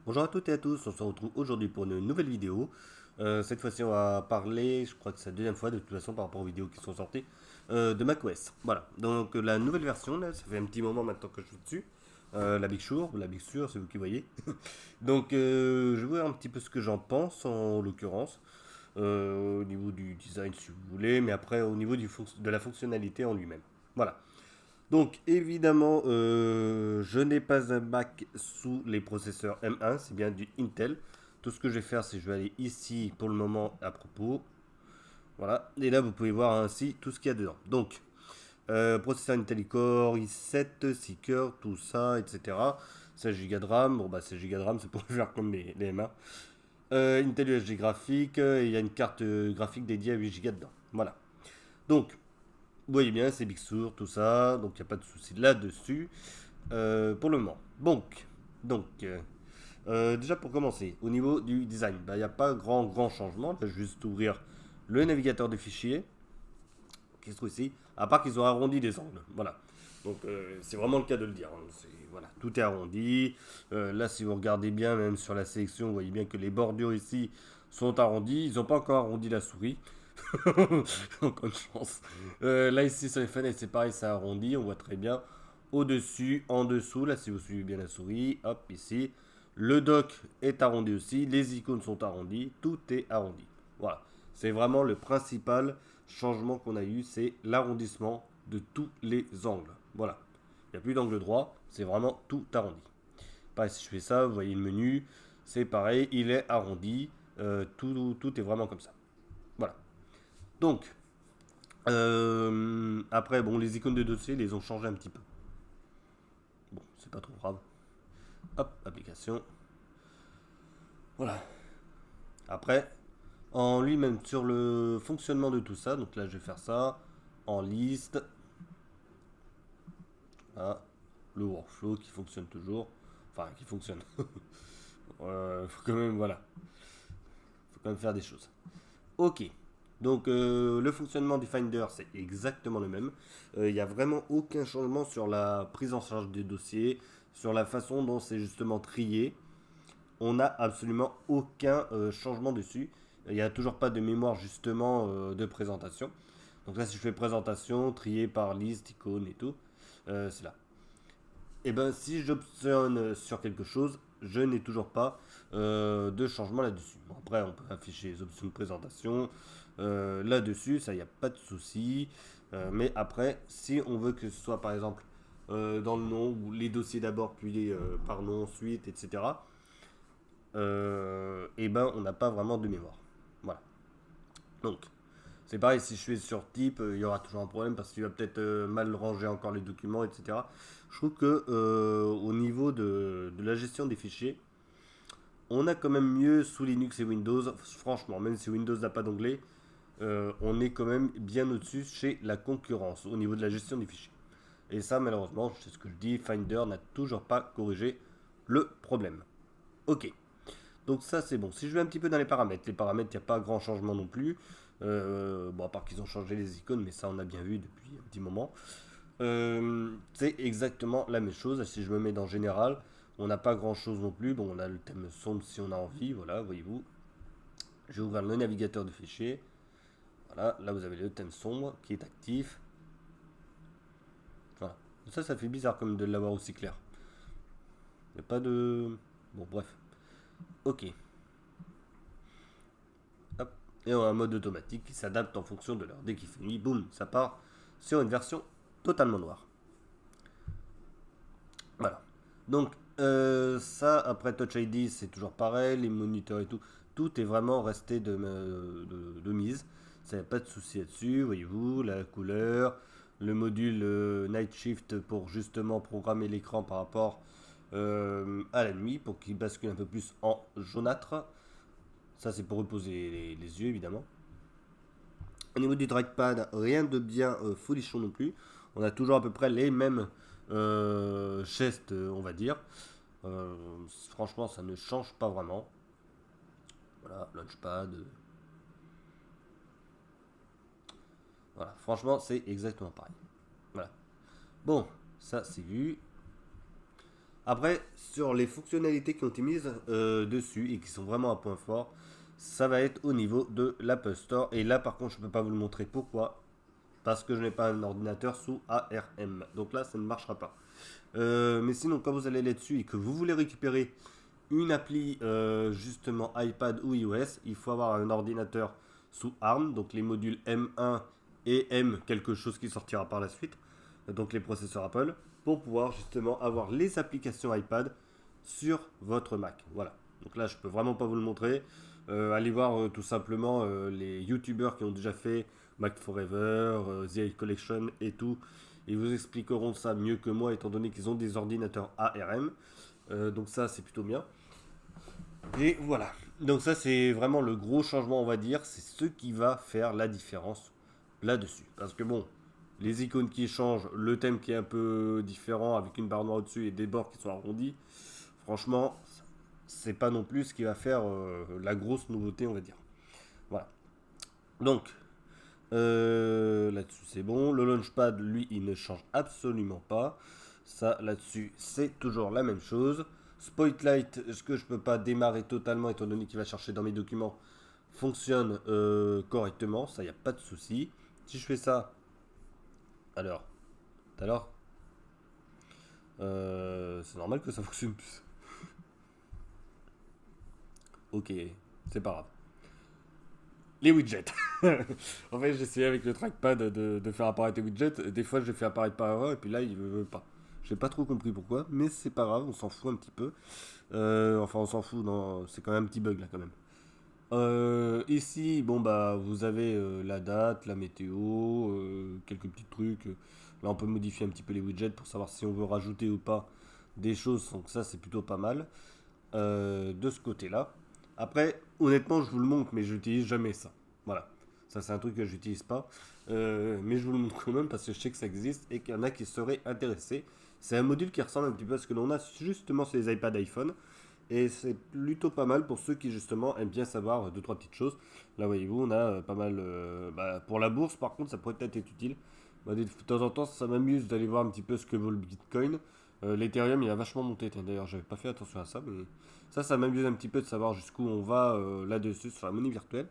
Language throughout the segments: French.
Bonjour à toutes et à tous, on se retrouve aujourd'hui pour une nouvelle vidéo. Cette fois-ci, on va parler, je crois que c'est la deuxième fois de toute façon par rapport aux vidéos qui sont sorties, de macOS. Voilà, donc la nouvelle version, là, ça fait un petit moment maintenant que je suis dessus. La Big Sur, c'est vous qui voyez. Donc, je vais voir un petit peu ce que j'en pense en l'occurrence, au niveau du design si vous voulez, mais après au niveau de la fonctionnalité en lui-même. Voilà. Donc évidemment, je n'ai pas un Mac sous les processeurs M1, c'est bien du Intel. Tout ce que je vais faire, c'est que je vais aller ici pour le moment à propos. Voilà, et là vous pouvez voir ainsi tout ce qu'il y a dedans. Donc, processeur Intel Core, i7, 6 cœurs, tout ça, etc. 16 Go de RAM, bon bah 16 Go de RAM, c'est pour faire comme les M1. Intel UHD graphique, et il y a une carte graphique dédiée à 8 Go dedans. Voilà. Donc, vous voyez bien, c'est Big Sur, tout ça, donc il n'y a pas de souci là-dessus pour le moment. Déjà pour commencer, au niveau du design, bah, il n'y a pas grand changement. Je vais juste ouvrir le navigateur de fichiers qui se trouve ici, à part qu'ils ont arrondi les angles. Voilà. Donc c'est vraiment le cas de le dire. Voilà, tout est arrondi. Là, si vous regardez bien, même sur la sélection, vous voyez bien que les bordures ici sont arrondies. Ils n'ont pas encore arrondi la souris. Encore une chance. Là, ici, sur les fenêtres, c'est pareil, ça arrondi. On voit très bien. Au-dessus, en dessous, là, si vous suivez bien la souris, hop, ici. Le dock est arrondi aussi. Les icônes sont arrondies. Tout est arrondi. Voilà. C'est vraiment le principal changement qu'on a eu. C'est l'arrondissement de tous les angles. Voilà. Il n'y a plus d'angle droit. C'est vraiment tout arrondi. Pareil, si je fais ça, vous voyez le menu. C'est pareil, il est arrondi. Tout est vraiment comme ça. Voilà. Donc, après, bon, les icônes de dossier, les ont changé un petit peu. Bon, c'est pas trop grave. Hop, application. Voilà. Après, en lui-même, sur le fonctionnement de tout ça, donc là, je vais faire ça en liste. Voilà. Le workflow qui fonctionne toujours. Enfin, qui fonctionne. Faut quand même, voilà. Faut quand même faire des choses. Ok. Donc le fonctionnement du Finder, c'est exactement le même. Il n'y a vraiment aucun changement sur la prise en charge des dossiers, sur la façon dont c'est justement trié. On n'a absolument aucun changement dessus. Il n'y a toujours pas de mémoire justement de présentation. Donc là, si je fais présentation, trié par liste, icône et tout, c'est là. Et ben si j'optionne sur quelque chose, je n'ai toujours pas de changement là-dessus. Bon, après, on peut afficher les options de présentation là-dessus, ça, il n'y a pas de souci. Mais après, si on veut que ce soit par exemple dans le nom ou les dossiers d'abord, puis par nom, suite, etc., et ben on n'a pas vraiment de mémoire. Voilà. Donc, c'est pareil, si je fais sur type, il y aura toujours un problème parce qu'il va peut-être mal ranger encore les documents, etc. Je trouve que au niveau de la gestion des fichiers, on a quand même mieux sous Linux et Windows. Franchement, même si Windows n'a pas d'onglet, on est quand même bien au-dessus chez la concurrence au niveau de la gestion des fichiers. Et ça, malheureusement, c'est ce que je dis, Finder n'a toujours pas corrigé le problème. Ok. Donc ça c'est bon. Si je vais un petit peu dans les paramètres, il n'y a pas grand changement non plus. Bon, à part qu'ils ont changé les icônes, mais ça on a bien vu depuis un petit moment. C'est exactement la même chose. Si je me mets dans général, on n'a pas grand chose non plus. Bon, on a le thème sombre si on a envie, voilà, voyez-vous. Je vais ouvrir le navigateur de fichiers. Voilà, là vous avez le thème sombre qui est actif. Voilà. Ça fait bizarre comme de l'avoir aussi clair. Il n'y a pas de... Bon, bref. Ok. Hop. Et on a un mode automatique qui s'adapte en fonction de l'heure. Dès qu'il fait nuit, boum, ça part sur une version totalement noire. Voilà. Donc, ça, après Touch ID, c'est toujours pareil, les moniteurs et tout. Tout est vraiment resté de mise. Ça n'y a pas de souci là-dessus, voyez-vous, la couleur, le module Night Shift pour justement programmer l'écran par rapport à la nuit, pour qu'il bascule un peu plus en jaunâtre. Ça, c'est pour reposer les yeux, évidemment. Au niveau du trackpad, rien de bien folichon non plus. On a toujours à peu près les mêmes gestes, on va dire. Euh, Franchement, ça ne change pas vraiment. Voilà, launchpad. Voilà, franchement, c'est exactement pareil. Voilà. Bon, ça c'est vu. Après, sur les fonctionnalités qui ont été mises dessus et qui sont vraiment un point fort, ça va être au niveau de l'Apple Store. Et là, par contre, je ne peux pas vous le montrer. Pourquoi? Parce que je n'ai pas un ordinateur sous ARM. Donc là, ça ne marchera pas. Mais sinon, quand vous allez là-dessus et que vous voulez récupérer une appli justement iPad ou iOS, il faut avoir un ordinateur sous ARM, donc les modules M1 et M quelque chose qui sortira par la suite, donc les processeurs Apple, pour pouvoir justement avoir les applications iPad sur votre Mac. Voilà. Donc là, je peux vraiment pas vous le montrer. Allez voir tout simplement les YouTubers qui ont déjà fait Mac Forever, The i Collection et tout. Ils vous expliqueront ça mieux que moi, étant donné qu'ils ont des ordinateurs ARM. Donc ça, c'est plutôt bien. Et voilà. Donc ça, c'est vraiment le gros changement, on va dire. C'est ce qui va faire la différence là-dessus. Parce que bon, les icônes qui changent, le thème qui est un peu différent avec une barre noire au-dessus et des bords qui sont arrondis, franchement, c'est pas non plus ce qui va faire la grosse nouveauté, on va dire. Voilà. Donc, là-dessus, c'est bon. Le Launchpad, lui, il ne change absolument pas. Ça, là-dessus, c'est toujours la même chose. Spotlight, ce que je peux pas démarrer totalement étant donné qu'il va chercher dans mes documents, fonctionne correctement. Ça, il n'y a pas de souci. Si je fais ça, alors, c'est normal que ça fonctionne plus. Ok, c'est pas grave. Les widgets. En fait, j'essayais avec le trackpad de faire apparaître les widgets. Des fois, je les fais apparaître par erreur et puis là, il ne veut pas. J'ai pas trop compris pourquoi, mais c'est pas grave, on s'en fout un petit peu. Enfin, on s'en fout, non, c'est quand même un petit bug là quand même. Ici, bon bah, vous avez la date, la météo, quelques petits trucs. Là, on peut modifier un petit peu les widgets pour savoir si on veut rajouter ou pas des choses. Donc ça, c'est plutôt pas mal de ce côté-là. Après, honnêtement, je vous le montre, mais je n'utilise jamais ça. Voilà. Ça, c'est un truc que j'utilise pas. Mais je vous le montre quand même parce que je sais que ça existe et qu'il y en a qui seraient intéressés. C'est un module qui ressemble un petit peu à ce que l'on a justement sur les iPad iPhone. Et c'est plutôt pas mal pour ceux qui justement aiment bien savoir deux trois petites choses. Là, voyez-vous, on a pas mal. Pour la bourse, par contre, ça pourrait peut-être être utile. De temps en temps, ça m'amuse d'aller voir un petit peu ce que vaut le Bitcoin. L'Ethereum, il a vachement monté. D'ailleurs, j'avais pas fait attention à ça, mais ça m'amuse un petit peu de savoir jusqu'où on va là-dessus sur la monnaie virtuelle.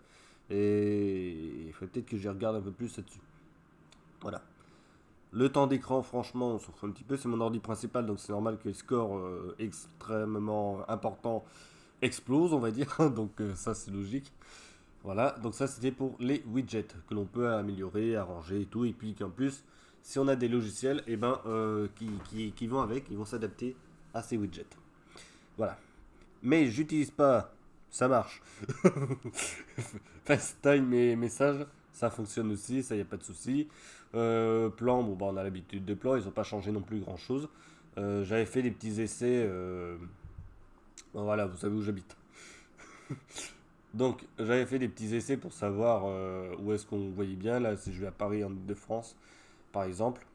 Et il faut peut-être que j'y regarde un peu plus là-dessus. Voilà. Le temps d'écran, franchement, on s'en fout un petit peu. C'est mon ordi principal, donc c'est normal que les scores extrêmement importants explosent, on va dire. Donc ça, c'est logique. Voilà, donc ça, c'était pour les widgets que l'on peut améliorer, arranger et tout. Et puis qu'en plus, si on a des logiciels qui vont avec, ils vont s'adapter à ces widgets. Voilà. Mais j'utilise pas, ça marche. FaceTime et messages, ça fonctionne aussi, ça y a pas de souci. Plan, bon bah on a l'habitude de plan, ils ont pas changé non plus grand chose. J'avais fait des petits essais, bon, voilà, vous savez où j'habite. Donc j'avais fait des petits essais pour savoir où est-ce qu'on voyait bien. Là, si je vais à Paris en Ile-de-France, par exemple.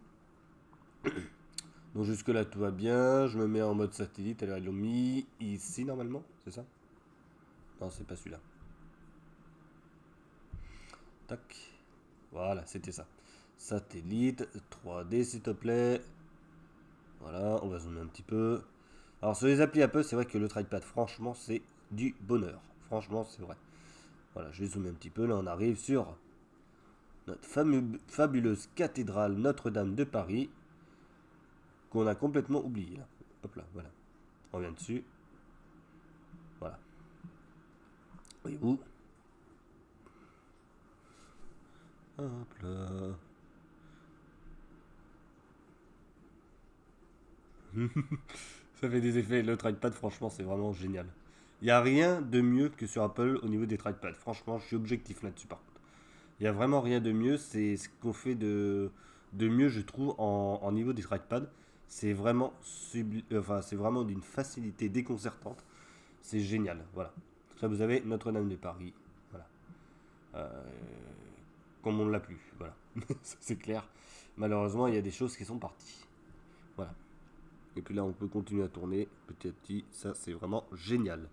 Donc jusque là tout va bien. Je me mets en mode satellite. Alors ils l'ont mis ici normalement, c'est ça? Non, c'est pas celui-là. Tac. Voilà, c'était ça. Satellite, 3D s'il te plaît. Voilà, on va zoomer un petit peu. Alors sur les applis Apple, c'est vrai que le trackpad, franchement, c'est du bonheur. Franchement, c'est vrai. Voilà, je vais zoomer un petit peu. Là, on arrive sur notre fabuleuse cathédrale Notre-Dame de Paris, qu'on a complètement oublié. Là. Hop là, voilà. On revient dessus. Voilà. Voyez-vous. Hop là. Ça fait des effets. Le trackpad, franchement, c'est vraiment génial. Il n'y a rien de mieux que sur Apple au niveau des trackpads. Franchement, je suis objectif là-dessus par contre. Il n'y a vraiment rien de mieux. C'est ce qu'on fait de mieux, je trouve, en niveau des trackpads. C'est vraiment, c'est vraiment d'une facilité déconcertante. C'est génial. Voilà. Ça, vous avez Notre-Dame de Paris. Voilà. Euh, Comme on ne l'a plus. Voilà. C'est clair. Malheureusement, il y a des choses qui sont parties. Voilà. Et puis là, on peut continuer à tourner petit à petit. Ça, c'est vraiment génial.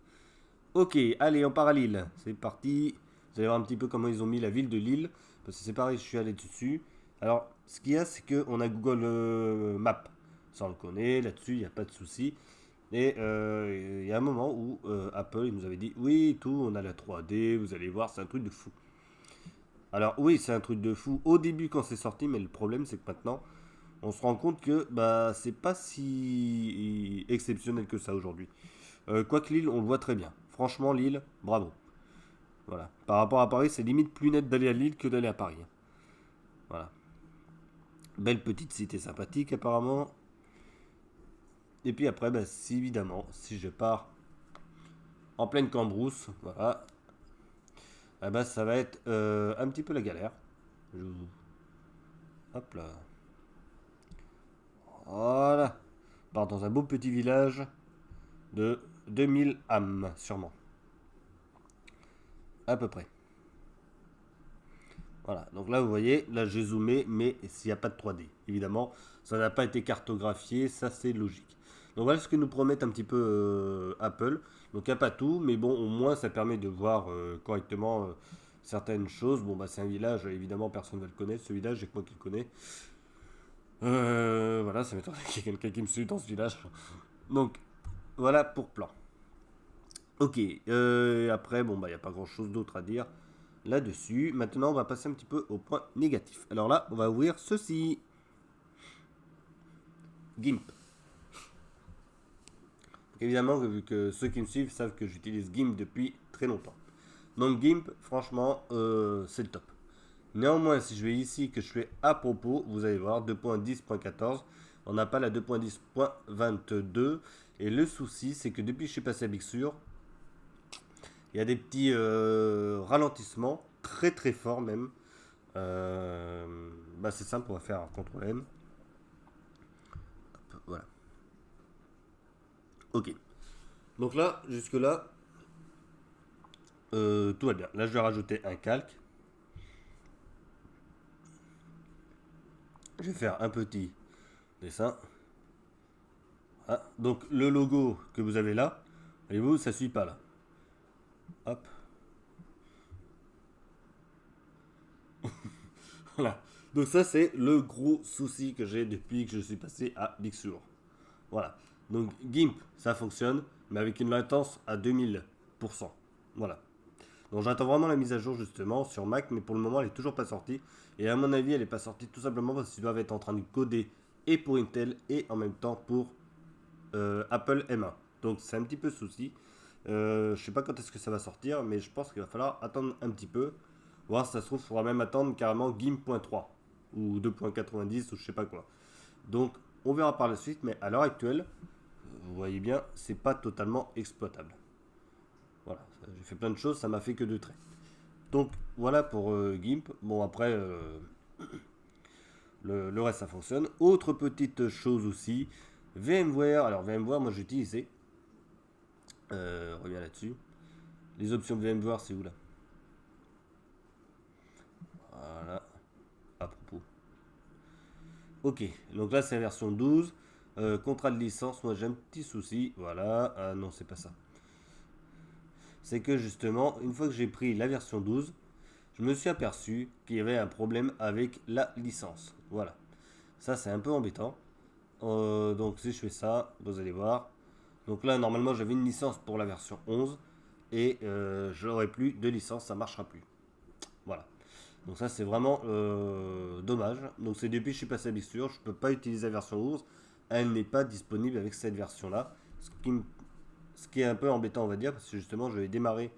Ok, allez, on part à Lille. C'est parti. Vous allez voir un petit peu comment ils ont mis la ville de Lille. Parce que c'est pareil, je suis allé dessus. Alors, ce qu'il y a, c'est qu'on a Google Maps. Ça, on le connaît. Là-dessus, il n'y a pas de souci. Et il y a un moment où Apple il nous avait dit oui, tout, on a la 3D, vous allez voir, c'est un truc de fou. Alors oui, c'est un truc de fou au début quand c'est sorti, mais le problème c'est que maintenant, on se rend compte que bah c'est pas si exceptionnel que ça aujourd'hui. Quoique Lille, on le voit très bien. Franchement, Lille, bravo. Voilà. Par rapport à Paris, c'est limite plus net d'aller à Lille que d'aller à Paris. Voilà. Belle petite cité sympathique apparemment. Et puis après, bah, si évidemment, si je pars en pleine cambrousse, voilà, eh ben, ça va être un petit peu la galère. Je... Hop là. Voilà. On part dans un beau petit village de 2000 âmes, sûrement. À peu près. Voilà, donc là vous voyez, là j'ai zoomé, mais s'il n'y a pas de 3D. Évidemment, ça n'a pas été cartographié, ça c'est logique. Donc voilà ce que nous promettent un petit peu Apple. Donc il n'y a pas tout, mais bon, au moins ça permet de voir correctement certaines choses. Bon bah c'est un village, évidemment personne ne va le connaître, ce village, j'ai que moi qui le connais. Voilà, ça m'étonnerait qu'il y ait quelqu'un qui me suit dans ce village. Donc voilà pour plan. Ok, après, bon, bah, il n'y a pas grand chose d'autre à dire là-dessus. Maintenant, on va passer un petit peu au point négatif. Alors là, on va ouvrir ceci. GIMP. Donc, évidemment, vu que ceux qui me suivent savent que j'utilise GIMP depuis très longtemps. Donc GIMP, franchement, c'est le top. Néanmoins, si je vais ici, que je fais à propos, vous allez voir 2.10.14, on n'a pas la 2.10.22. Et le souci, c'est que depuis que je suis passé à Big Sur, il y a des petits ralentissements, très très forts même. Bah c'est simple, on va faire un CTRL N. Hop, voilà. Ok. Donc là, jusque là, tout va bien. Là, je vais rajouter un calque. Je vais faire un petit dessin. Ah, donc le logo que vous avez là, voyez-vous, ça ne suit pas là. Hop. Voilà. Donc ça, c'est le gros souci que j'ai depuis que je suis passé à Big Sur. Voilà. Donc GIMP, ça fonctionne, mais avec une latence à 2000%. Voilà. Donc j'attends vraiment la mise à jour justement sur Mac, mais pour le moment elle est toujours pas sortie. Et à mon avis elle n'est pas sortie tout simplement parce qu'ils doivent être en train de coder et pour Intel et en même temps pour Apple M1. Donc c'est un petit peu souci. Je sais pas quand est-ce que ça va sortir, mais je pense qu'il va falloir attendre un petit peu. Voir si ça se trouve, il faudra même attendre carrément GIMP.3 ou 2.90 ou je sais pas quoi. Donc on verra par la suite, mais à l'heure actuelle, vous voyez bien, c'est pas totalement exploitable. Voilà, j'ai fait plein de choses, ça m'a fait que deux traits. Donc voilà pour GIMP. Bon après, le reste ça fonctionne. Autre petite chose aussi, VMware. Alors VMware, moi j'ai utilisé. On revient là-dessus. Les options de VMware, c'est où là? Voilà, à propos. Ok, donc là c'est la version 12. Contrat de licence, moi j'ai un petit souci. Voilà, ah non, c'est pas ça. C'est que justement, une fois que j'ai pris la version 12, je me suis aperçu qu'il y avait un problème avec la licence. Voilà. Ça, c'est un peu embêtant. Donc, si je fais ça, vous allez voir. Donc là, normalement, j'avais une licence pour la version 11 et j'aurai plus de licence, ça marchera plus. Voilà. Donc ça, c'est vraiment dommage. Donc c'est depuis que je suis passé à Bixture, je ne peux pas utiliser la version 11. Elle n'est pas disponible avec cette version-là. Ce qui est un peu embêtant, on va dire, parce que justement, je vais démarrer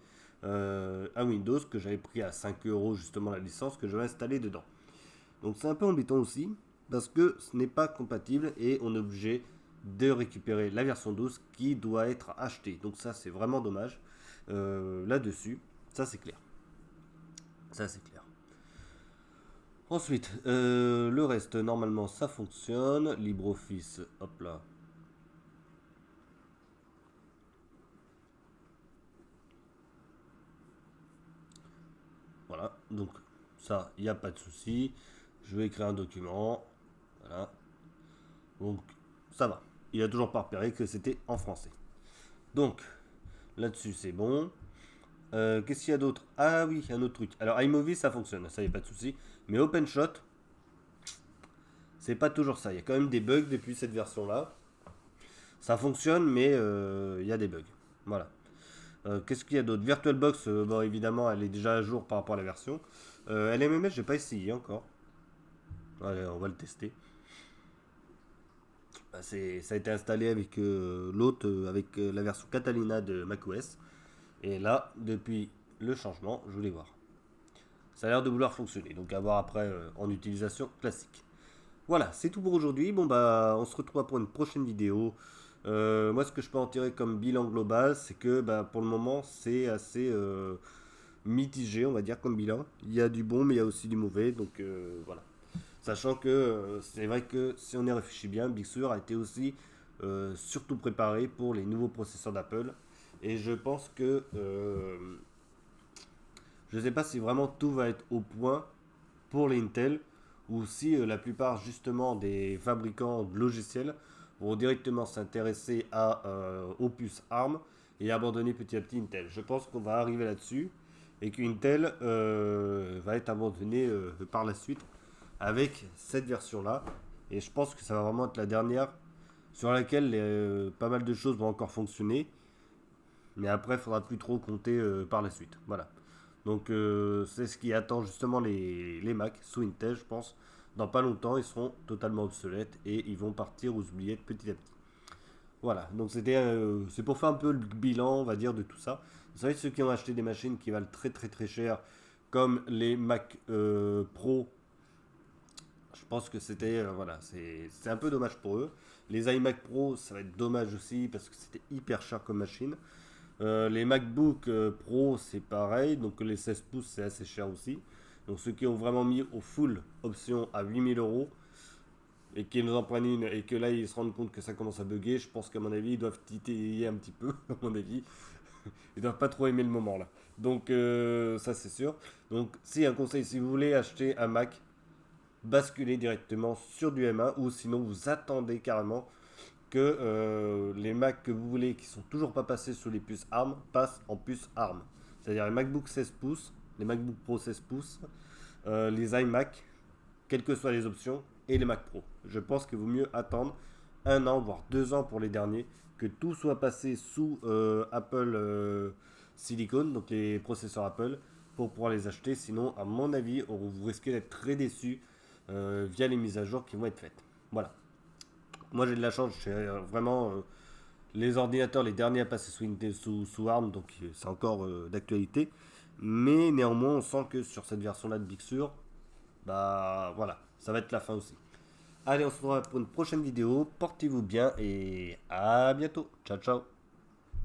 un Windows que j'avais pris à 5 € justement la licence que je vais installer dedans. Donc c'est un peu embêtant aussi parce que ce n'est pas compatible et on est obligé de récupérer la version 12 qui doit être achetée. Donc ça c'est vraiment dommage là-dessus. Ça c'est clair. Ça c'est clair. Ensuite, le reste normalement ça fonctionne. LibreOffice, hop là. Voilà, donc ça, il n'y a pas de souci. Je vais écrire un document. Voilà. Donc, ça va. Il a toujours pas repéré que c'était en français. Donc, là-dessus, c'est bon. Qu'est-ce qu'il y a d'autre? Ah oui, un autre truc. Alors, iMovie, ça fonctionne, ça y a pas de souci. Mais OpenShot, c'est pas toujours ça. Il y a quand même des bugs depuis cette version-là. Ça fonctionne, mais il y a des bugs. Voilà. Qu'est-ce qu'il y a d'autre? VirtualBox, bon, évidemment, elle est déjà à jour par rapport à la version. LMMS, j'ai pas essayé encore. Allez, on va le tester. Bah, ça a été installé avec l'autre, avec la version Catalina de macOS. Et là, depuis le changement, je voulais voir. Ça a l'air de vouloir fonctionner, donc à voir après en utilisation classique. Voilà, c'est tout pour aujourd'hui. Bon bah, on se retrouve pour une prochaine vidéo. Moi, ce que je peux en tirer comme bilan global, c'est que bah, pour le moment, c'est assez mitigé, on va dire, comme bilan. Il y a du bon, mais il y a aussi du mauvais, donc voilà. Sachant que c'est vrai que si on y réfléchit bien, Big Sur a été aussi surtout préparé pour les nouveaux processeurs d'Apple. Et je pense que je ne sais pas si vraiment tout va être au point pour les Intel ou si la plupart justement des fabricants de logiciels vont directement s'intéresser aux puces ARM et abandonner petit à petit Intel. Je pense qu'on va arriver là-dessus et qu'Intel va être abandonné par la suite avec cette version-là. Et je pense que ça va vraiment être la dernière sur laquelle pas mal de choses vont encore fonctionner. Mais après, il faudra plus trop compter par la suite. Voilà. Donc c'est ce qui attend justement les Mac sous Intel, je pense. Dans pas longtemps, ils seront totalement obsolètes et ils vont partir aux oubliettes petit à petit. Voilà, donc c'est pour faire un peu le bilan, on va dire, de tout ça. Vous savez, ceux qui ont acheté des machines qui valent très très très cher, comme les Mac Pro, je pense que voilà, c'est un peu dommage pour eux. Les iMac Pro, ça va être dommage aussi parce que c'était hyper cher comme machine. Les MacBook Pro, c'est pareil. Donc les 16 pouces, c'est assez cher aussi. Donc ceux qui ont vraiment mis au full option à 8 000 € et qui nous en prennent une et que là ils se rendent compte que ça commence à bugger, je pense qu'à mon avis ils doivent titiller un petit peu, à mon avis. Ils doivent pas trop aimer le moment là. Donc ça c'est sûr. Donc si un conseil, si vous voulez acheter un Mac, basculez directement sur du M1 ou sinon vous attendez carrément que les Mac que vous voulez qui sont toujours pas passés sous les puces ARM passent en puces ARM. C'est-à-dire les MacBook 16 pouces, les MacBook Pro 16 pouces, les iMac, quelles que soient les options, et les Mac Pro. Je pense qu'il vaut mieux attendre 1 an, voire 2 ans pour les derniers, que tout soit passé sous Apple Silicon, donc les processeurs Apple, pour pouvoir les acheter. Sinon, à mon avis, vous risquez d'être très déçu via les mises à jour qui vont être faites. Voilà. Moi j'ai de la chance, j'ai vraiment les ordinateurs, les derniers à passer sous, sous ARM, donc c'est encore d'actualité. Mais néanmoins, on sent que sur cette version-là de Big Sur, bah voilà, ça va être la fin aussi. Allez, on se retrouvera pour une prochaine vidéo. Portez-vous bien et à bientôt. Ciao, ciao.